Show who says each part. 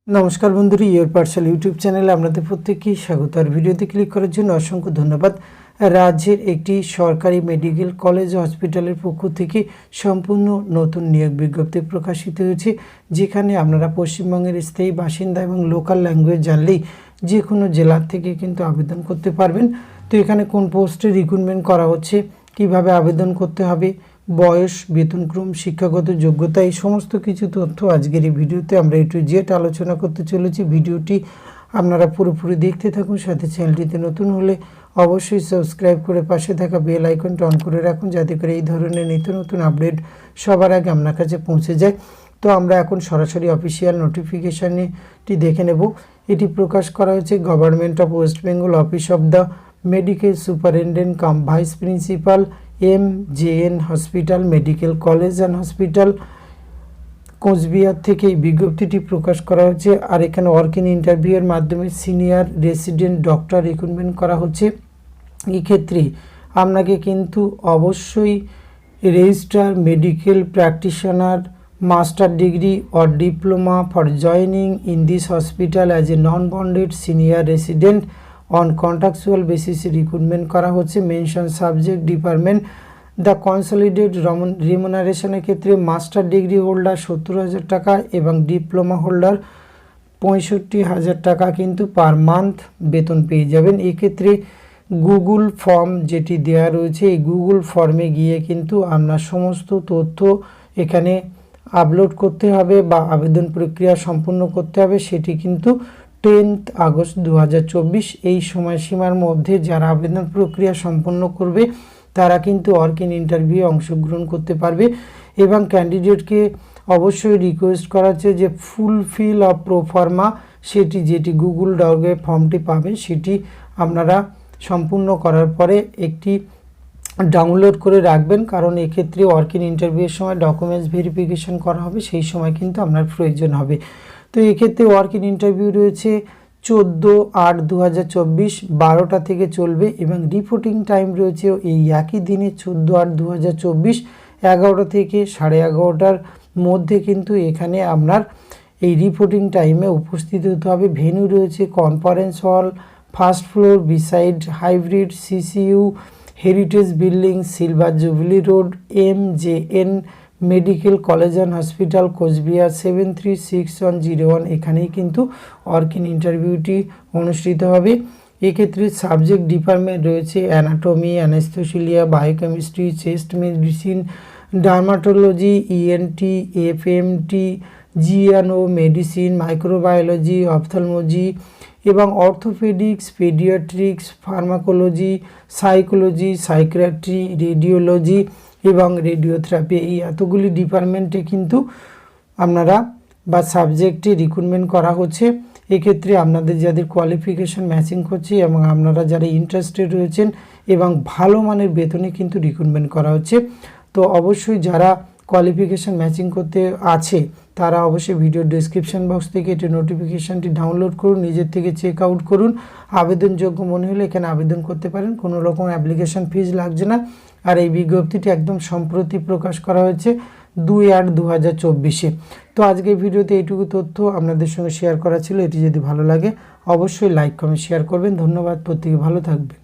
Speaker 1: নমস্কার বন্ধুরা, your Pathsala YouTube চ্যানেলে আপনাদের প্রত্যেককেই স্বাগত। আর ভিডিওতে ক্লিক করার জন্য অসংখ্য ধন্যবাদ। রাজ্যের একটি সরকারি মেডিকেল কলেজ হসপিটালের পক্ষ থেকে সম্পূর্ণ নতুন নিয়োগ বিজ্ঞপ্তি প্রকাশিত হয়েছে, যেখানে আপনারা পশ্চিমবঙ্গের স্থায়ী বাসিন্দা এবং লোকাল ল্যাঙ্গুয়েজ জানলেই যে কোনো জেলার থেকে কিন্তু আবেদন করতে পারবেন। তো এখানে কোন পোস্টে রিক্রুটমেন্ট করা হচ্ছে, কিভাবে আবেদন করতে হবে, বয়স, বেতনক্রম, শিক্ষাগত যোগ্যতা, এই সমস্ত কিছু তথ্য আজকের এই ভিডিওতে আমরা একটু জেট আলোচনা করতে চলেছি। ভিডিওটি আপনারা পুরোপুরি দেখতে থাকুন। সাথে চ্যানেলটিতে নতুন হলে অবশ্যই সাবস্ক্রাইব করে পাশে থাকা বেল আইকনটা অন করে রাখুন, যাতে করে এই ধরনের নিত্য নতুন আপডেট সবার আগে আপনার কাছে পৌঁছে যায়। তো আমরা এখন সরাসরি অফিসিয়াল নোটিফিকেশানটি দেখে নেব। এটি প্রকাশ করা হয়েছে government of West Bengal, office of the medical superintendent cum vice principal, MJN hospital, medical college and hospital, Cooch Behar থেকে এই বিজ্ঞপ্তিটি প্রকাশ করা হচ্ছে। আর এখানে ওয়ার্ক ইন ইন্টারভিউয়ের মাধ্যমে সিনিয়র রেসিডেন্ট ডক্টর রিক্রুটমেন্ট করা হচ্ছে। এই ক্ষেত্রে আপনাকে কিন্তু অবশ্যই registrar medical practitioner, master degree or diploma for joining in this hospital as a non bonded senior resident on contractual বেসিসে রিক্রুটমেন্ট করা হচ্ছে। Mention subject department the consolidate রিমুনারেশনের ক্ষেত্রে মাস্টার ডিগ্রি হোল্ডার 70,000 টাকা এবং ডিপ্লোমা হোল্ডার 65,000 টাকা কিন্তু per month বেতন পেয়ে যাবেন। এক্ষেত্রে গুগল ফর্ম যেটি দেওয়া রয়েছে, এই গুগল ফর্মে গিয়ে কিন্তু আপনার সমস্ত তথ্য এখানে আপলোড করতে হবে বা আবেদন প্রক্রিয়া সম্পূর্ণ করতে হবে। সেটি কিন্তু 10 আগস্ট 2024 এই সময়সীমার মধ্যে যারা আবেদন প্রক্রিয়া সম্পন্ন করবে তারা কিন্তু ওয়ার্ক ইন ইন্টারভিউ অংশগ্রহণ করতে পারবে। এবং ক্যান্ডিডেটকে অবশ্যই রিকোয়েস্ট করা হচ্ছে যে ফুলফিল অফ প্রোফার্মা, যেটি গুগল ডকে ফর্মটি পাবে সেটি আপনারা সম্পূর্ণ করার পরে একটি ডাউনলোড করে রাখবেন, কারণ এক্ষেত্রে ওয়ার্ক ইন ইন্টারভিউয়ের সময় ডকুমেন্টস ভেরিফিকেশন করা হবে, সেই সময় কিন্তু আপনার প্রয়োজন হবে। তো এক্ষেত্রে ওয়ার্ক ইন ইন্টারভিউ রয়েছে 14/8/2024 12টা থেকে চলবে এবং রিপোর্টিং টাইম রয়েছে এই একই দিনে 14/8/2024 11টা থেকে 11:30টার মধ্যে কিন্তু এখানে আপনার এই রিপোর্টিং টাইমে উপস্থিত হতে হবে। ভেন্যু রয়েছে conference hall, first floor beside hybrid CCU heritage building, silver jubilee road, MJN medical college and hospital, Coochbehar 736101। এখানেই কিন্তু ওয়ার্ক ইন ইন্টারভিউটি অনুষ্ঠিত হবে। এক্ষেত্রে সাবজেক্ট ডিপার্টমেন্ট রয়েছে anatomy, anaesthesia, biochemistry, chest medicine, dermatology, ENT, FMT, GNO medicine, microbiology, ophthalmology এবং orthopaedics, paediatrics, pharmacology, psychology, psychiatry, radiology এবং radiotherapy, এই এতগুলি ডিপার্টমেন্টে কিন্তু আপনারা বা সাবজেক্টে রিক্রুটমেন্ট করা হচ্ছে। এক্ষেত্রে আপনাদের যাদের কোয়ালিফিকেশান ম্যাচিং করছে এবং আপনারা যারা ইন্টারেস্টেড রয়েছেন এবং ভালো মানের বেতনে কিন্তু রিক্রুটমেন্ট করা হচ্ছে। তো অবশ্যই যারা কোয়ালিফিকেশান ম্যাচিং করতে আছে তারা অবশ্যই ভিডিও ডেসক্রিপশন বক্স থেকে এটি নোটিফিকেশানটি ডাউনলোড করুন, নিজের থেকে চেক আউট করুন। আবেদনযোগ্য মনে হলে এখানে আবেদন করতে পারেন, কোনো রকম অ্যাপ্লিকেশান ফিজ লাগছে না। আর এই বিজ্ঞপ্তিটি একদম সম্প্রতি প্রকাশ করা হয়েছে 2/8/2024। তো আজকের ভিডিওতে এইটুকু তথ্য আপনাদের সঙ্গে শেয়ার করা ছিল। এটি যদি ভালো লাগে অবশ্যই লাইক, কমেন্ট, শেয়ার করবেন। ধন্যবাদ, প্রত্যেকে ভালো থাকবেন।